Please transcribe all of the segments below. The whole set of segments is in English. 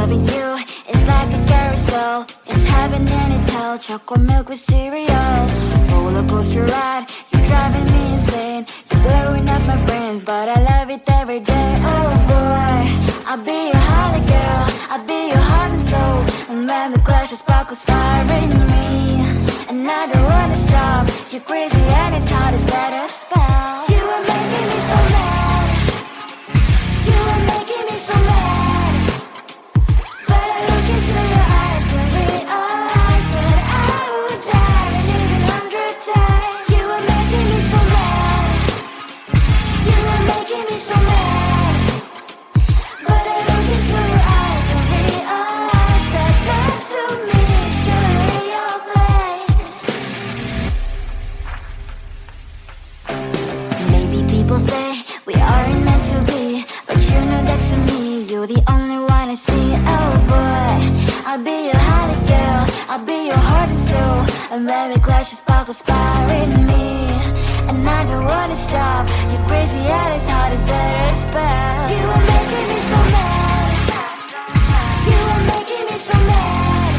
Loving you is like a carousel. It's heaven and it's hell. Chocolate milk with cereal. Roller coaster ride. You're driving me insane. You're blowing up my brains, but I love it every day. Oh boy, I'll be your holly girl. I'll be your heart and soul. And when we clash, the sparkles fire in me. And I don't wanna stop. You're crazy and it's hard to set a spell. You are making me so mad. You are making me so mad. But I look into your eyes and realize that I would die and even 100 times. You are making me so mad. You are making me so mad. But I look into your eyes and realize that that's to me surely your place. Maybe people say we aren't meant to be, but you know that to me you're the only one I see. Oh boy, I'll be your holly girl. I'll be your heart and soul. And when we clash, the sparkles fire in me. And I don't wanna stop. You're crazy and it's hard to set a spell. You are making me so mad. You are making me so mad.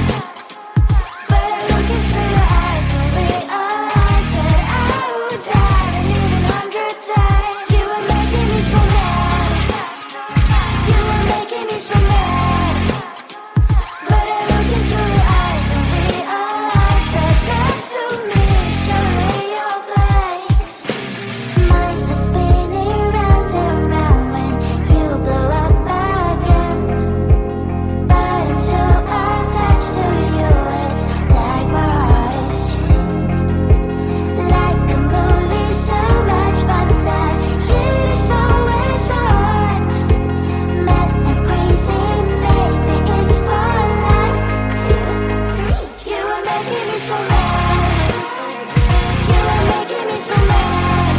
But I look into your eyes and realize that I would die and even 100 times. You are making me so mad. You are making me so mad. But I look into your eyes and realize that that's to me surely your place. Mind is spinning round and round when you blow up again. But I'm so attached to you, it's like my heart is chained. Like a movie, so much fun that heat is always on. Mad and crazy, maybe it's one night. You are making me so mad. You are making me so mad.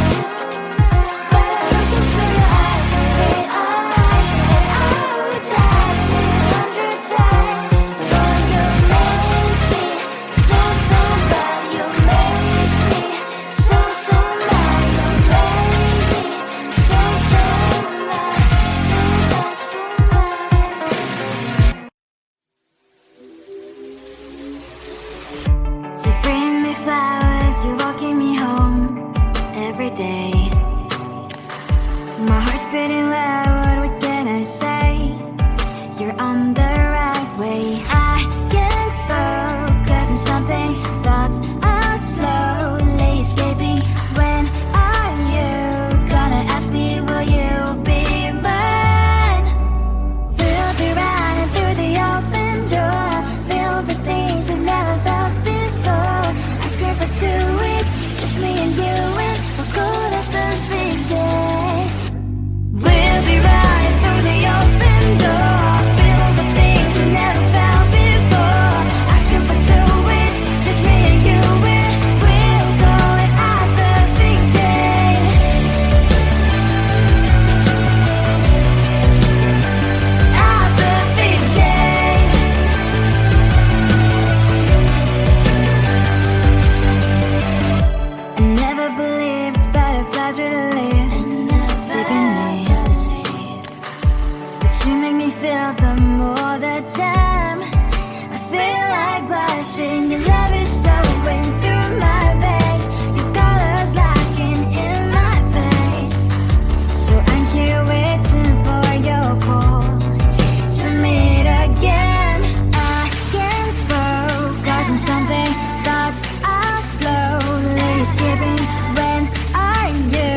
But I look into your eyes and realize that I would die and even 100 times. Boy, you make me so, so bad. You make me so, so mad. You make me so, so mad. So bad, so mad. You bring me flowers, you're walking me home every day. My heart's beating loud, what can I say? You're on the right way. I can't focus on something, thoughts are slowly escaping. When are you gonna ask me, will you be mine? We'll be running through the open door, filled with things we've never felt before. I scream for 2 weeks, just me and you in the cool of the big days. We'll be running through the open door, filled with things we never felt before. I scream for 2 weeks, just me and you in. We'll go and at the big days. At the big days. I never believed butterflies really live deep in me, but you make me feel them all the time. I feel like blushing, your love is flowing through my veins, your colors locking in my face. So I'm here waiting for your call to meet again. I can't focus on something, thoughts are slowly escaping. When are you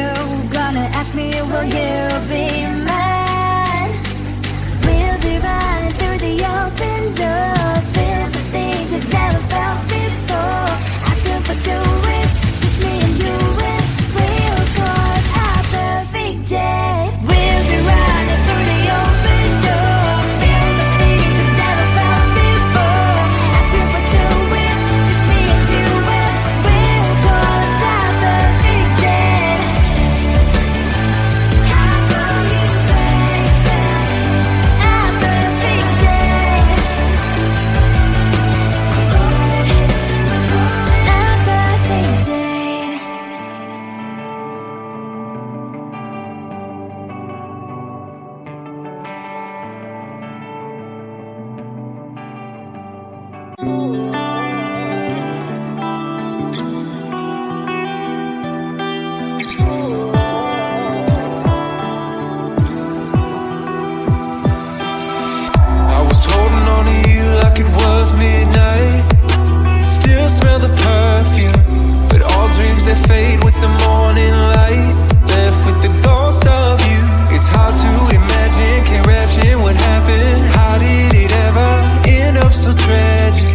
fade with the morning light, left with the ghost of you. It's hard to imagine, can't imagine what happened. How did it ever end up so tragic?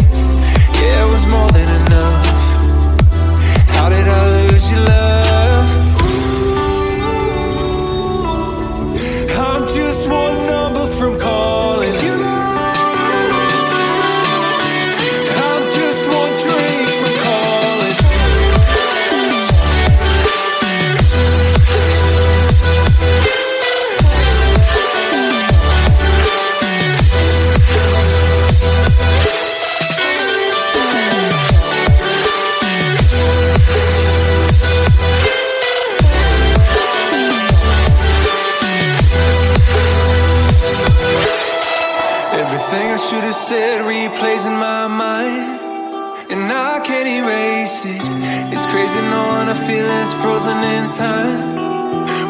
Yeah, it was more than enough. How did I lose your love? I'm just one number from calling you. I'm just one drink from calling. Everything I should have said replays in my mind, and I can't erase it. It's crazy knowing our feelings frozen in time,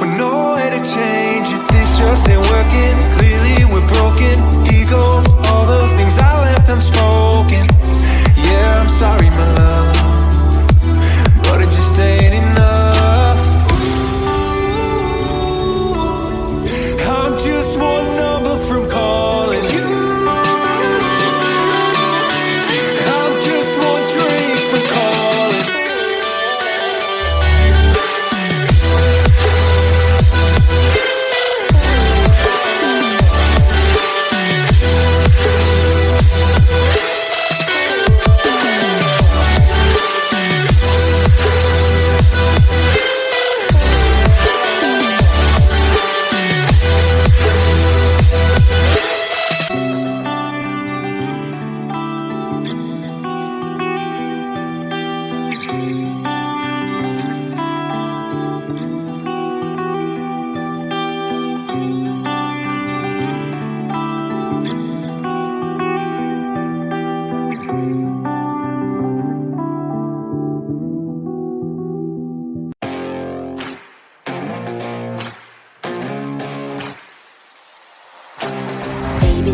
with no way to change it. This just ain't working. Clearly we're broken. Egos, all the things I left unspoken. Yeah, I'm sorry, my love, but it just ain't enough. I'm just one number from calling you.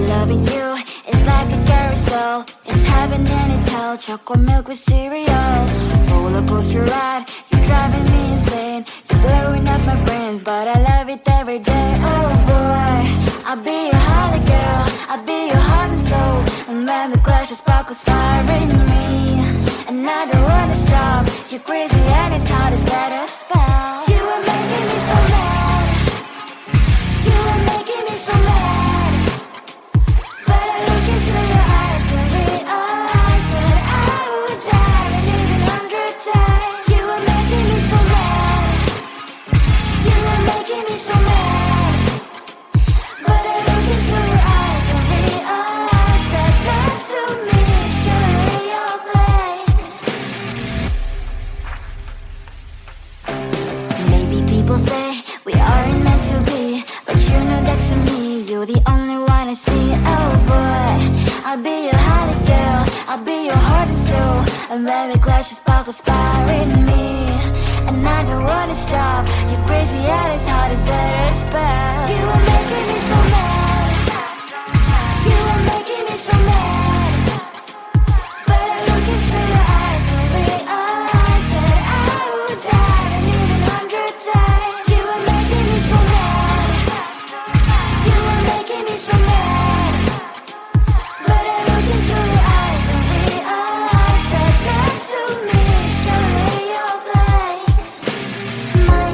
Loving you is like a carousel. It's heaven and it's hell. Chocolate milk with cereal. Roller coaster ride. You're driving me insane. You're blowing up my brains, but I love it every day. Oh boy, I'll be your holly girl. I'll be your heart and soul. And when the clash of sparkles fire in me, and I don't wanna stop. You're crazy and it's hard to set a spell. You are making me so mad. You are making me so mad. People say we aren't meant to be, but you know that to me, you're the only one I see. Oh boy, I'll be your holly girl. I'll be your heart and soul. And when we clash, the sparkles fire in me, and I don't wanna stop. You're crazy and it's hard to set a spell. You are making me so mad. You are making me so mad. But I look into your eyes and realize that I would die and even 100 times. You are making me so mad. You are making me so mad. But I look into your eyes and realize that next to me, surely your place. My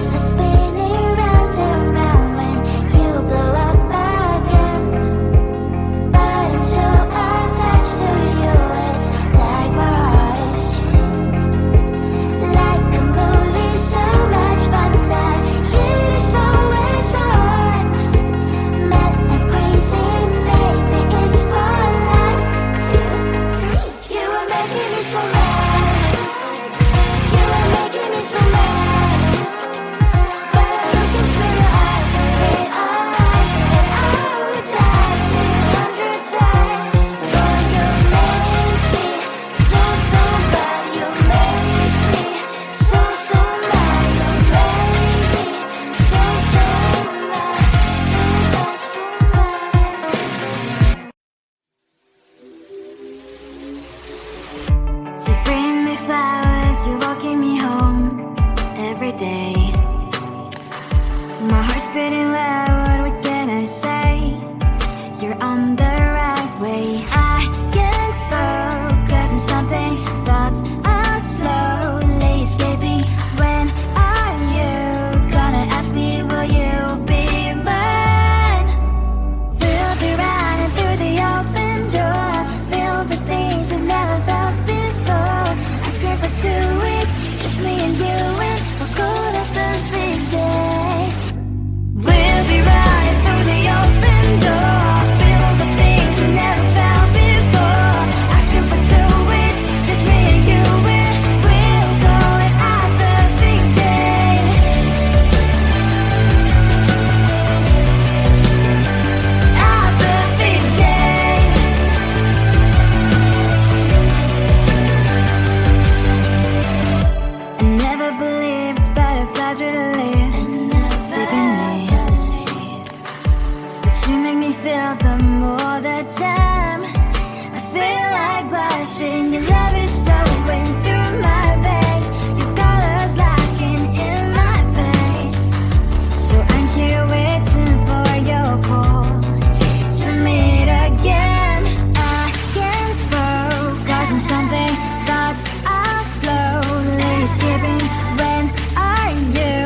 way. My heart's beating loud, what can I say? You're on the right way. I can't focus on something, thoughts are slowly escaping. When are you gonna ask me, will you be mine? We'll be running through the open door, filled with things I've never felt before. I scream for 2 weeks, just me and you, and we'll go to the big day. We'll be running through the open door, filled with things we never felt before. I scream for 2 weeks, just me and you, and we'll go it at the big day. At the big day. I never believed butterflies really live deep in me, but you make me feel them all the time. I feel like blushing, your love is flowing through my veins, your colors locking in my face. So I'm here waiting for your call to meet again. I can't focus on something, thoughts are slowly escaping. When are you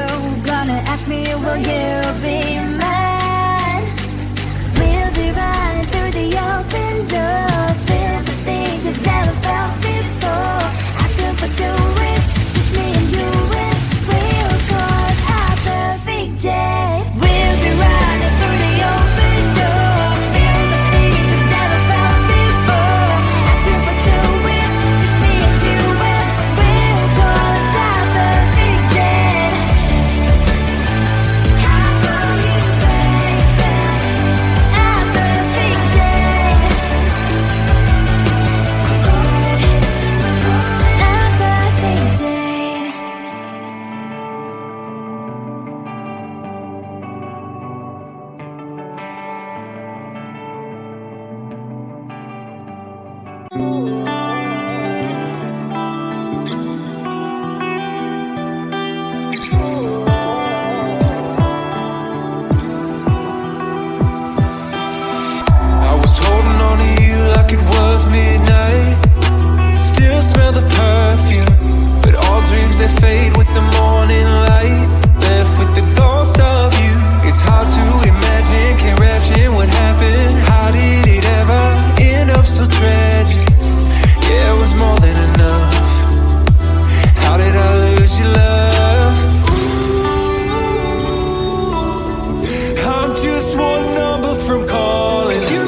gonna ask me, will you be mine? We'll be running through the open door, filled with things you've never felt before. Asking for 2 weeks, just me and you, and we'll go out the big day. We'll be running through the open door, filled with things you've never felt before. Asking for 2 weeks, just me and you, and we'll go out the big day. How will you, baby? At the big day. At the big day. I was holding on to you like it was midnight. Still smell the perfume, but all dreams they fade with the morning light. Left with the ghost of you. It's hard to imagine, can't imagine what happened. How did it ever end up so tragic? Yeah, it was more than enough. How did I lose your love? I'm just one number from calling you.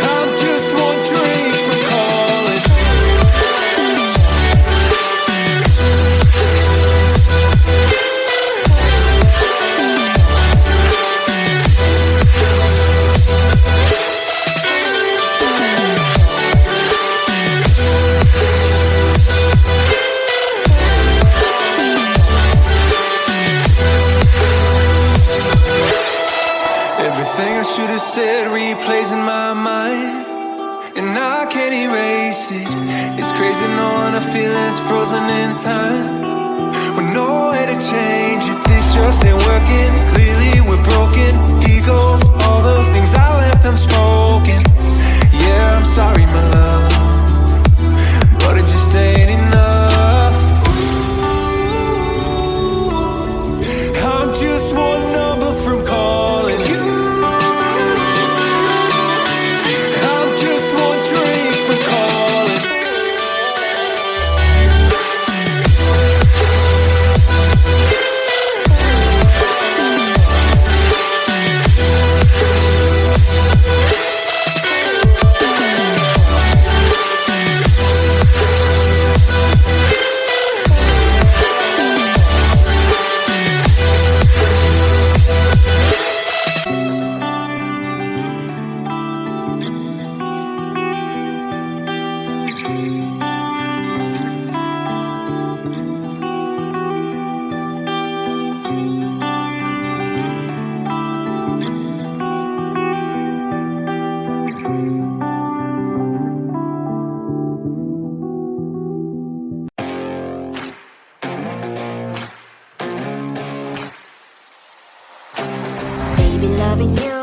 I'm just one drink from calling. Everything I should have said replays in my mind, and I can't erase it. It's crazy knowing a feeling's frozen in time, with no way to change it. This just ain't working. Clearly we're broken. Egos, all the things I left unspoken. Yeah, I'm sorry, my love, but it just ain't enough. I'm just one number from calling you. I'm just one drink from calling. loving you